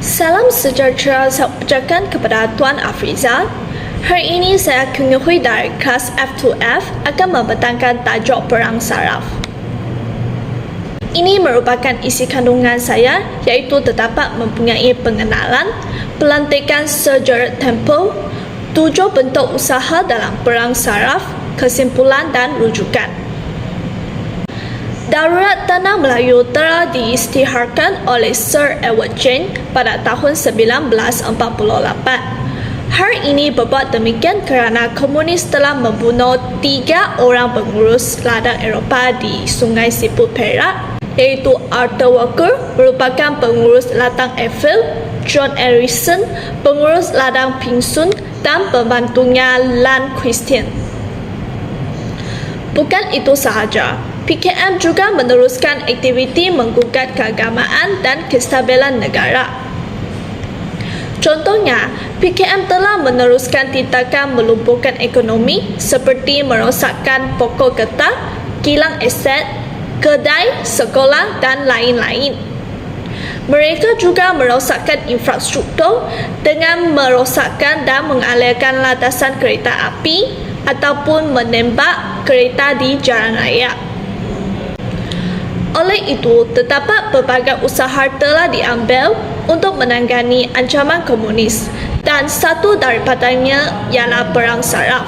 Salam sejahtera saya ucapkan kepada Tuan Afrizal. Hari ini saya Kungyuhui dari kelas F2F akan membentangkan tajuk perang saraf. Ini merupakan isi kandungan saya, iaitu terdapat mempunyai pengenalan, pelantikan sejarah tempo, 7 bentuk usaha dalam perang saraf, kesimpulan dan rujukan. Darurat Tanah Melayu telah diisytiharkan oleh Sir Edward Jane pada tahun 1948. Hal ini berbuat demikian kerana komunis telah membunuh 3 orang pengurus ladang Eropah di Sungai Siput Perak, iaitu Arthur Walker merupakan pengurus ladang Eiffel, John Harrison pengurus ladang Pingsun dan pembantunya Lan Christian. Bukan itu sahaja, PKM juga meneruskan aktiviti menggugat keagamaan dan kestabilan negara. Contohnya, PKM telah meneruskan tindakan melumpuhkan ekonomi seperti merosakkan pokok getah, kilang aset, kedai, sekolah dan lain-lain. Mereka juga merosakkan infrastruktur dengan merosakkan dan mengalihkan landasan kereta api ataupun menembak kereta di jalan raya. Oleh itu, terdapat pelbagai usaha telah diambil untuk menangani ancaman komunis dan satu daripadanya ialah perang saraf.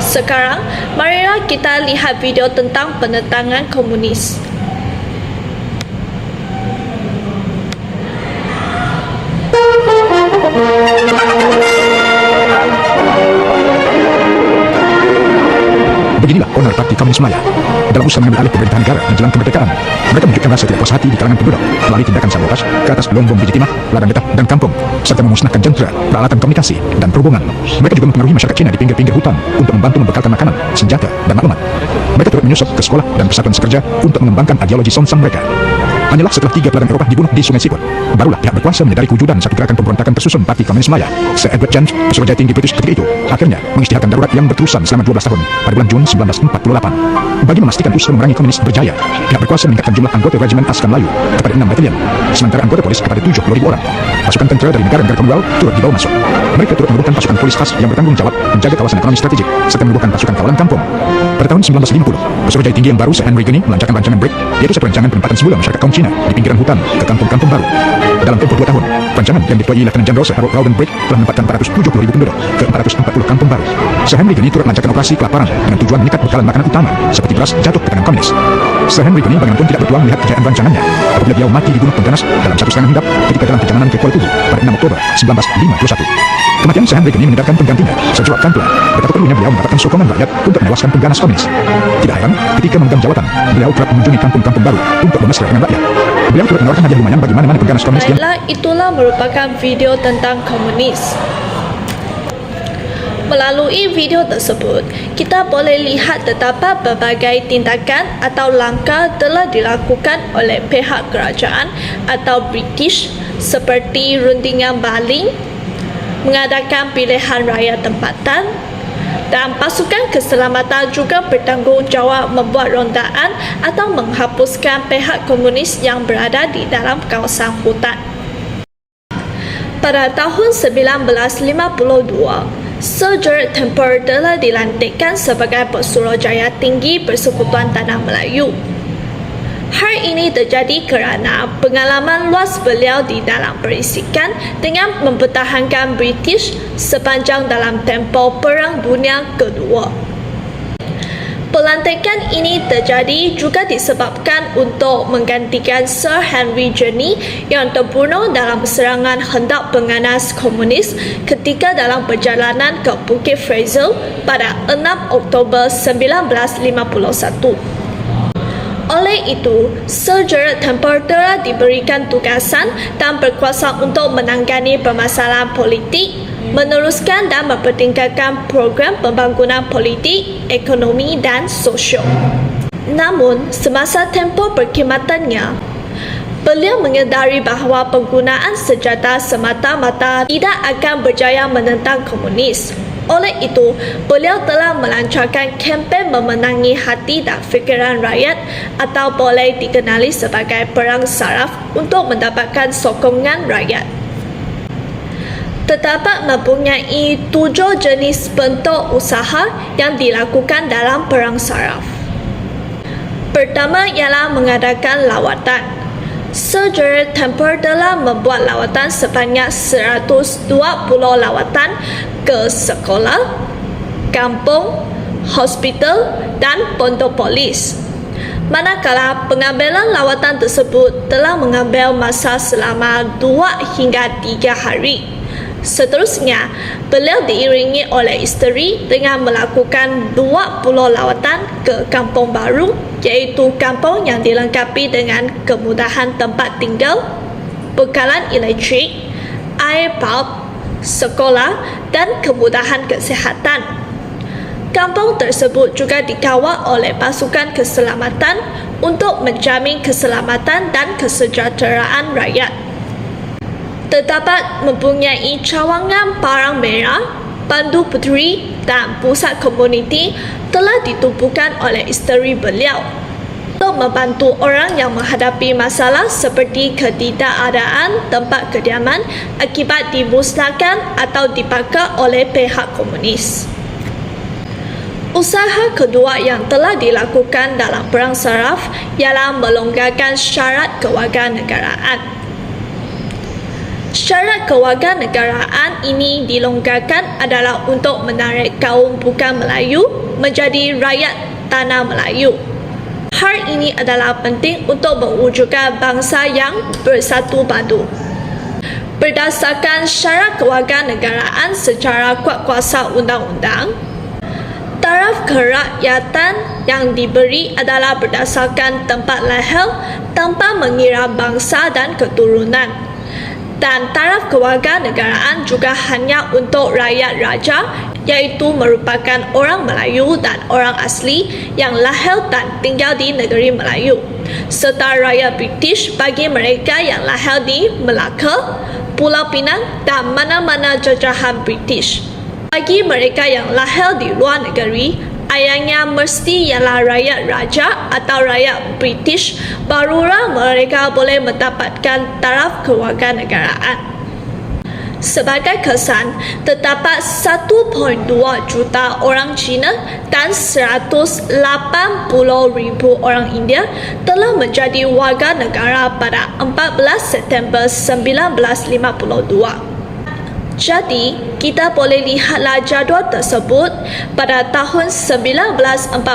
Sekarang, marilah kita lihat video tentang penentangan komunis. Beginilah onar parti Komunis Maya. Dalam usaha mengambil alih pemerintahan negara menjelang kemerdekaan, mereka menunjukkan rasa tidak puas hati di kalangan penduduk melalui tindakan sabotaj ke atas gelombang biji timah, ladang getah, dan kampung, serta memusnahkan jentera, peralatan komunikasi, dan perhubungan. Mereka juga mempengaruhi masyarakat Cina di pinggir-pinggir hutan untuk membantu membekalkan makanan, senjata, dan maklumat. Mereka turut menyusup ke sekolah dan persatuan sekerja untuk mengembangkan ideologi songsang mereka. Hanyalah setelah 3 peladang Eropah dibunuh di Sungai Siput, barulah pihak berkuasa menyadari kewujudan satu gerakan pemberontakan tersusun Parti Komunis Maya. Sir Edward Jane, pesuruhjaya tinggi British ketika itu, akhirnya mengisytiharkan darurat yang berterusan selama 12 tahun pada bulan Jun 1948. Bagi memastikan usaha memerangi komunis berjaya, pihak berkuasa meningkatkan jumlah anggota Regimen Askar Melayu kepada 6 batalion, sementara anggota polis kepada 70.000 orang. Pasukan tentera dari negara-negara Commonwealth turut dibawa masuk. Mereka turut menubuhkan pasukan polis khas yang bertanggung jawab menjaga kawasan ekonomi strategik, serta menubuhkan pasukan kawalan kampung. Pada tahun 1950, pesuruhjaya tinggi yang baru Sir Henry Gunny melancarkan rancangan BRIC, yaitu satu rancangan penempatan semula masyarakat kaum Cina di pinggiran hutan ke kampung-kampung baru. Dalam tempoh 2 tahun, rancangan yang diketuai Letnan Jeneral Sir Harold Rowden BRIC telah menempatkan 470.000 penduduk ke 440 kampung baru. Sir Henry Gunny turut melancarkan operasi kelaparan dengan tujuan mengikat bekalan makanan utama seperti beras jatuh ke tangan komunis. Sir Henry Gunny bagaimanapun tidak bertuang melihat kejayaan rancangannya apabila beliau mati dibunuh pengganas dalam satu serangan hinggap ketika dalam perjalanan ke Kuala Tugu pada 6 Oktober 1951. Kematian Sir Henry Gunny meninggalkan penggantinya, Sir George Cantwell, betapa perlunya beliau mendapatkan sokongan rakyat untuk menewaskan pengganas komunis. Tidak heran, ketika memegang jawatan, beliau kerap mengunjungi kampung-kampung baru untuk bermesra dengan rakyat. Beliau turut menawarkan hadiah lumayan bagi mana-mana pengganas komunis yang... Itulah merupakan video tentang komunis. Melalui video tersebut, kita boleh lihat terdapat berbagai tindakan atau langkah telah dilakukan oleh pihak kerajaan atau British seperti rundingan baling, mengadakan pilihan raya tempatan, dan pasukan keselamatan juga bertanggungjawab membuat rondaan atau menghapuskan pihak komunis yang berada di dalam kawasan hutan. Pada tahun 1952, Sir George Temple telah dilantikkan sebagai Pesuruhjaya Tinggi Persekutuan Tanah Melayu. Hal ini terjadi kerana pengalaman luas beliau di dalam perisikan dengan mempertahankan British sepanjang dalam tempoh Perang Dunia Kedua. Pelantikan ini terjadi juga disebabkan untuk menggantikan Sir Henry Gunny yang terbunuh dalam serangan hendak pengganas komunis ketika dalam perjalanan ke Bukit Fraser pada 6 Oktober 1951. Oleh itu, Sir Gerard Temple telah diberikan tugasan dan berkuasa untuk menangani permasalahan politik, meneruskan dan mempertingkatkan program pembangunan politik, ekonomi dan sosial. Namun, semasa tempoh perkhidmatannya, beliau menyedari bahawa penggunaan senjata semata-mata tidak akan berjaya menentang komunis. Oleh itu, beliau telah melancarkan kempen memenangi hati dan fikiran rakyat atau boleh dikenali sebagai perang saraf untuk mendapatkan sokongan rakyat. Terdapat mempunyai 7 jenis bentuk usaha yang dilakukan dalam perang saraf. Pertama ialah mengadakan lawatan. Sir Temple telah membuat lawatan sebanyak 120 lawatan ke sekolah, kampung, hospital dan pondok polis. Manakala pengambilan lawatan tersebut telah mengambil masa selama 2 hingga 3 hari. Seterusnya, beliau diiringi oleh isteri dengan melakukan 20 lawatan ke kampung baru, iaitu kampung yang dilengkapi dengan kemudahan tempat tinggal, bekalan elektrik, air pump, sekolah dan kemudahan kesihatan. Kampung tersebut juga dikawal oleh pasukan keselamatan untuk menjamin keselamatan dan kesejahteraan rakyat. Terdapat mempunyai cawangan parang merah, pandu puteri dan pusat komuniti telah ditubuhkan oleh isteri beliau untuk membantu orang yang menghadapi masalah seperti ketidakadaan tempat kediaman akibat dimusnahkan atau dibakar oleh pihak komunis. Usaha kedua yang telah dilakukan dalam perang saraf ialah melonggarkan syarat kewarganegaraan. Syarat kewarganegaraan ini dilonggarkan adalah untuk menarik kaum bukan Melayu menjadi rakyat tanah Melayu. Hal ini adalah penting untuk mewujudkan bangsa yang bersatu padu. Berdasarkan syarat kewarganegaraan secara kuatkuasa undang-undang, taraf kerakyatan yang diberi adalah berdasarkan tempat lahir tanpa mengira bangsa dan keturunan. Dan taraf kewarganegaraan juga hanya untuk rakyat raja, iaitu merupakan orang Melayu dan orang asli yang lahir dan tinggal di negeri Melayu, serta rakyat British bagi mereka yang lahir di Melaka, Pulau Pinang dan mana-mana jajahan British. Bagi mereka yang lahir di luar negeri, ayahnya mesti ialah rakyat raja atau rakyat British, barulah mereka boleh mendapatkan taraf kewarganegaraan. Sebagai kesan, terdapat 1.2 juta orang Cina dan 180,000 orang India telah menjadi warga negara pada 14 September 1952. Jadi, kita boleh lihatlah jadual tersebut. Pada tahun 1948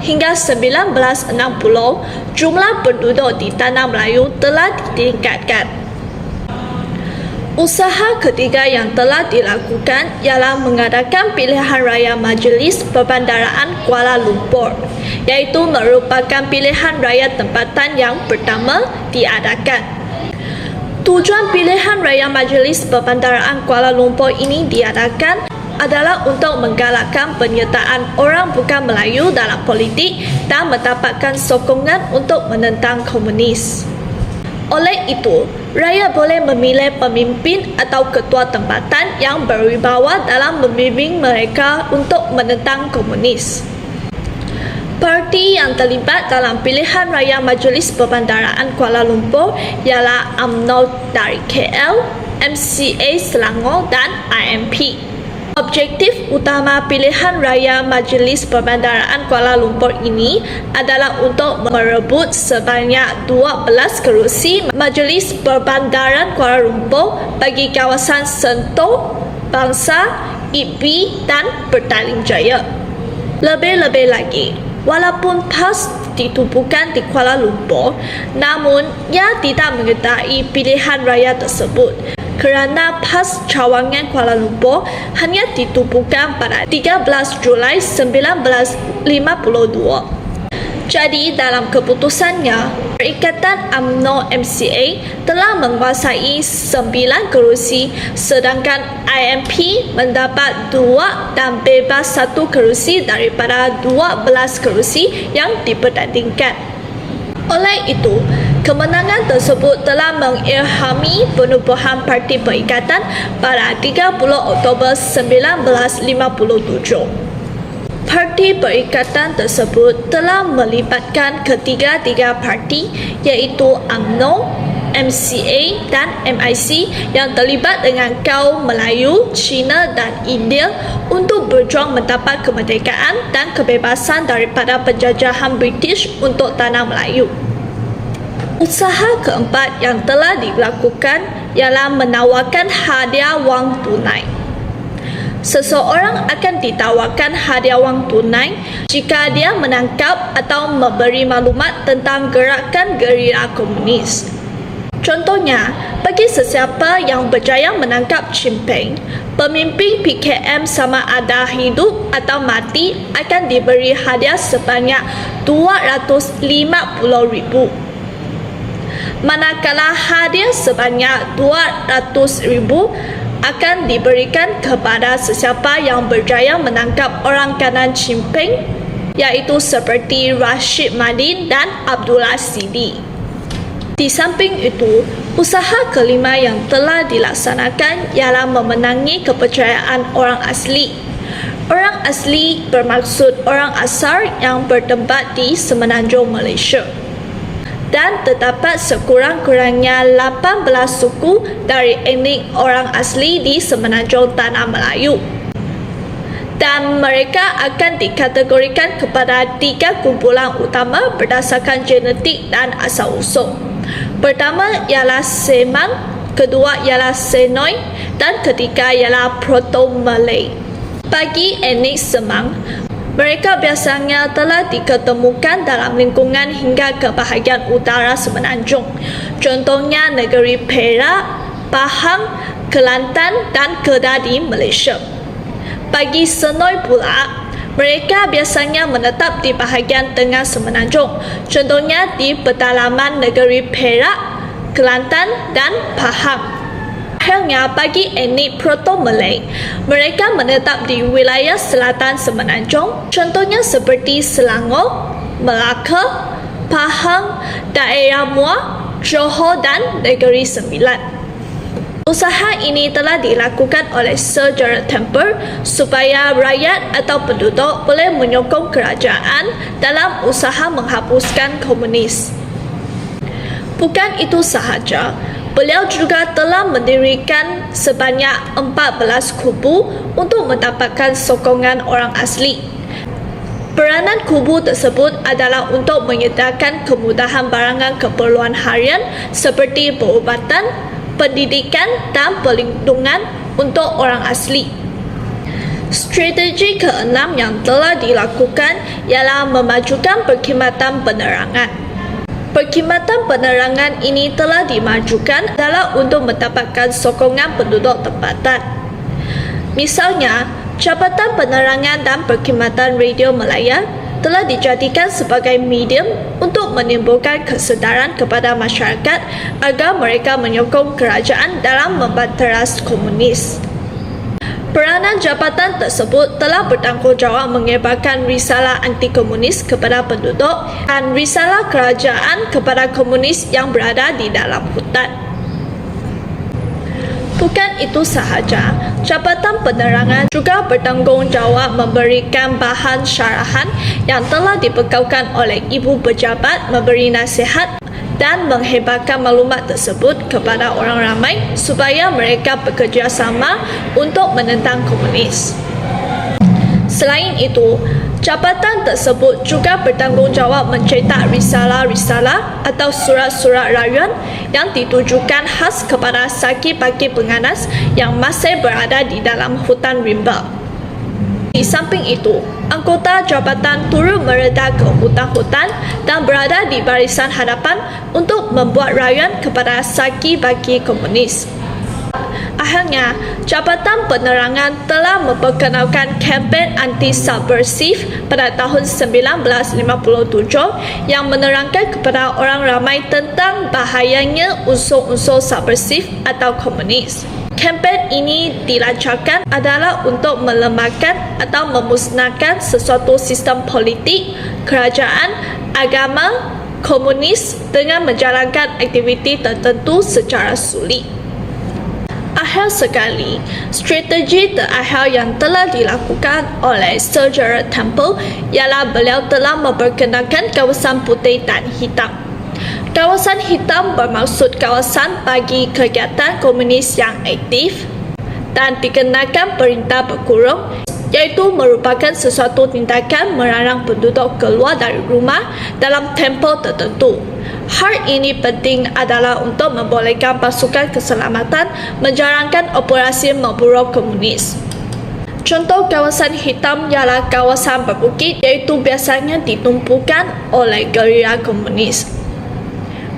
hingga 1960, jumlah penduduk di Tanah Melayu telah ditingkatkan. Usaha ketiga yang telah dilakukan ialah mengadakan pilihan raya Majlis Perbandaraan Kuala Lumpur, iaitu merupakan pilihan raya tempatan yang pertama diadakan. Tujuan pilihan raya Majlis Perbandaraan Kuala Lumpur ini diadakan adalah untuk menggalakkan penyertaan orang bukan Melayu dalam politik dan mendapatkan sokongan untuk menentang komunis. Oleh itu, rakyat boleh memilih pemimpin atau ketua tempatan yang berwibawa dalam membimbing mereka untuk menentang komunis. Parti yang terlibat dalam pilihan raya Majlis Perbandaraan Kuala Lumpur ialah UMNO dari KL, MCA Selangor dan IMP. Objektif utama pilihan raya Majlis Perbandaraan Kuala Lumpur ini adalah untuk merebut sebanyak 12 kerusi Majlis Perbandaran Kuala Lumpur bagi kawasan Sentul, Bangsa, Ibi dan Petaling Jaya. Lebih-lebih lagi, walaupun PAS ditubuhkan di Kuala Lumpur, namun ia tidak mengetahui pilihan raya tersebut kerana PAS cawangan Kuala Lumpur hanya ditubuhkan pada 13 Julai 1952. Jadi dalam keputusannya, Perikatan UMNO MCA telah menguasai 9 kerusi, sedangkan IMP mendapat 2 dan bebas 1 kerusi daripada 12 kerusi yang dipertandingkan. Oleh itu, Kemenangan tersebut telah mengilhami penubuhan Parti Perikatan pada 30 Oktober 1957. Parti Perikatan tersebut telah melibatkan ketiga-tiga parti iaitu UMNO, MCA dan MIC yang terlibat dengan kaum Melayu, Cina dan India untuk berjuang mendapat kemerdekaan dan kebebasan daripada penjajahan British untuk tanah Melayu. Usaha keempat yang telah dilakukan ialah menawarkan hadiah wang tunai. Seseorang akan ditawarkan hadiah wang tunai jika dia menangkap atau memberi maklumat tentang gerakan gerila komunis. Contohnya, bagi sesiapa yang berjaya menangkap Chimpeng, pemimpin PKM sama ada hidup atau mati akan diberi hadiah sebanyak 250,000. Manakala hadiah sebanyak 200,000 akan diberikan kepada sesiapa yang berjaya menangkap orang kanan Chimpeng, iaitu seperti Rashid Madin dan Abdullah Sidi. Di samping itu, usaha kelima yang telah dilaksanakan ialah memenangi kepercayaan orang asli. Orang asli bermaksud orang asal yang bertempat di Semenanjung Malaysia. Dan terdapat sekurang-kurangnya 18 suku dari etnik orang asli di Semenanjung Tanah Melayu. Dan mereka akan dikategorikan kepada 3 kumpulan utama berdasarkan genetik dan asal-usul. Pertama ialah Semang, kedua ialah Senoi dan ketiga ialah Proto-Malay. Bagi etnik Semang, mereka biasanya telah diketemukan dalam lingkungan hingga ke bahagian utara Semenanjung. Contohnya negeri Perak, Pahang, Kelantan dan Kedah di Malaysia. Bagi Senoi pula, mereka biasanya menetap di bahagian tengah Semenanjung. Contohnya di pedalaman negeri Perak, Kelantan dan Pahang. Akhirnya, bagi etnik Proto-Malay, mereka menetap di wilayah selatan Semenanjung, contohnya seperti Selangor, Melaka, Pahang, daerah Muar, Johor dan Negeri Sembilan. Usaha ini telah dilakukan oleh Sir Gerald Temple supaya rakyat atau penduduk boleh menyokong kerajaan dalam usaha menghapuskan komunis. Bukan itu sahaja, beliau juga telah mendirikan sebanyak 14 kubu untuk mendapatkan sokongan orang asli. Peranan kubu tersebut adalah untuk menyediakan kemudahan barangan keperluan harian seperti perubatan, pendidikan dan perlindungan untuk orang asli. Strategi keenam yang telah dilakukan ialah memajukan perkhidmatan penerangan. Perkhidmatan penerangan ini telah dimajukan adalah untuk mendapatkan sokongan penduduk tempatan. Misalnya, Jabatan Penerangan dan Perkhidmatan Radio Malaya telah dijadikan sebagai medium untuk menimbulkan kesedaran kepada masyarakat agar mereka menyokong kerajaan dalam membanteras komunis. Peranan jabatan tersebut telah bertanggungjawab menyebarkan risalah anti-komunis kepada penduduk dan risalah kerajaan kepada komunis yang berada di dalam hutan. Bukan itu sahaja, Jabatan Penerangan juga bertanggungjawab memberikan bahan syarahan yang telah dibekalkan oleh ibu pejabat memberi nasihat dan menghebarkan maklumat tersebut kepada orang ramai supaya mereka bekerjasama untuk menentang komunis. Selain itu, jabatan tersebut juga bertanggungjawab mencetak risalah-risalah atau surat-surat rayuan yang ditujukan khas kepada saki-baki penganas yang masih berada di dalam hutan rimba. Di samping itu, anggota jabatan turut meredah ke hutan-hutan dan berada di barisan hadapan untuk membuat rayuan kepada saki-baki komunis. Akhirnya, Jabatan Penerangan telah memperkenalkan kempen anti-subversif pada tahun 1957 yang menerangkan kepada orang ramai tentang bahayanya unsur-unsur subversif atau komunis. Kempen ini dilancarkan adalah untuk melemahkan atau memusnahkan sesuatu sistem politik, kerajaan, agama, komunis dengan menjalankan aktiviti tertentu secara sulit. Akhir sekali, strategi terakhir yang telah dilakukan oleh Sir Gerald Temple ialah beliau telah memperkenalkan kawasan putih dan hitam. Kawasan hitam bermaksud kawasan bagi kegiatan komunis yang aktif dan dikenakan perintah berkurung, iaitu merupakan sesuatu tindakan melarang penduduk keluar dari rumah dalam tempoh tertentu. Hal ini penting adalah untuk membolehkan pasukan keselamatan menjalankan operasi memburu komunis. Contoh kawasan hitam ialah kawasan berbukit, iaitu biasanya ditumpukan oleh gerila komunis.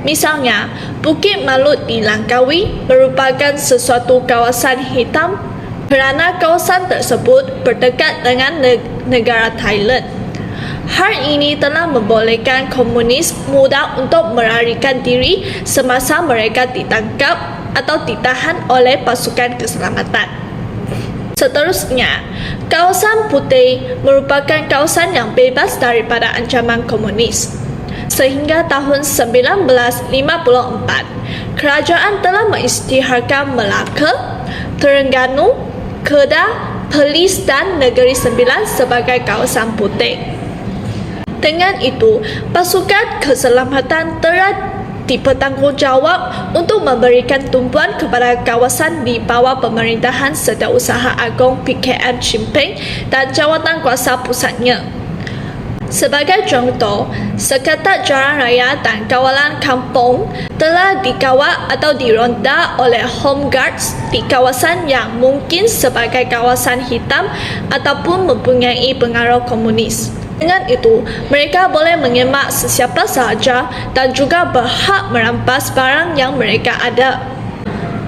Misalnya, Bukit Malut di Langkawi merupakan sesuatu kawasan hitam kerana kawasan tersebut berdekat dengan negara Thailand. Hal ini telah membolehkan komunis mudah untuk melarikan diri semasa mereka ditangkap atau ditahan oleh pasukan keselamatan. Seterusnya, kawasan putih merupakan kawasan yang bebas daripada ancaman komunis. Sehingga tahun 1954, kerajaan telah mengisytiharkan Melaka, Terengganu, Kedah, Perlis dan Negeri Sembilan sebagai kawasan putih. Dengan itu, pasukan keselamatan telah dipertanggungjawab untuk memberikan tumpuan kepada kawasan di bawah pemerintahan Setiausaha Agong PKM Chimping dan jawatan kuasa pusatnya. Sebagai contoh, Sekretariat Jalan Raya dan Kawalan Kampung telah dikawal atau dironda oleh Home Guards di kawasan yang mungkin sebagai kawasan hitam ataupun mempunyai pengaruh komunis. Dengan itu, mereka boleh menyemak sesiapa sahaja dan juga berhak merampas barang yang mereka ada.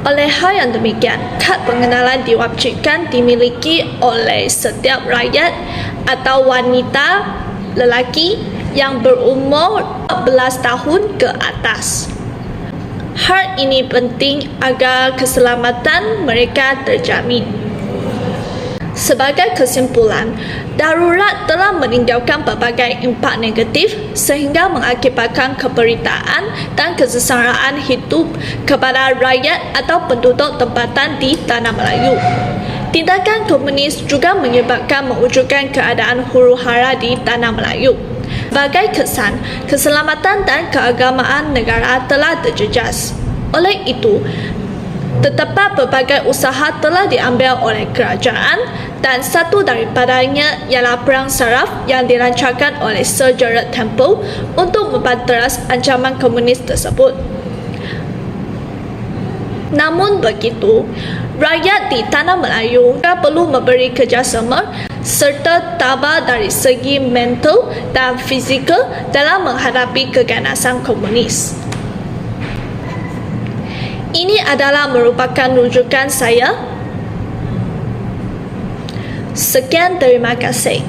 Oleh hal yang demikian, kad pengenalan diwajibkan dimiliki oleh setiap rakyat atau wanita lelaki yang berumur 14 tahun ke atas. Hal ini penting agar keselamatan mereka terjamin. Sebagai kesimpulan, darurat telah meninggalkan berbagai impak negatif sehingga mengakibatkan keperitaan dan kesengsaraan hidup kepada rakyat atau penduduk tempatan di Tanah Melayu. Tindakan komunis juga menyebabkan mewujudkan keadaan huru-hara di Tanah Melayu. Sebagai kesan, keselamatan dan keagamaan negara telah terjejas. Oleh itu, terdapat berbagai usaha telah diambil oleh kerajaan dan satu daripadanya ialah perang saraf yang dilancarkan oleh Sir Gerald Temple untuk membanteras ancaman komunis tersebut. Namun begitu, rakyat di Tanah Melayu juga perlu memberi kerjasama serta tabah dari segi mental dan fizikal dalam menghadapi keganasan komunis. Ini adalah merupakan rujukan saya. Sekian, terima kasih.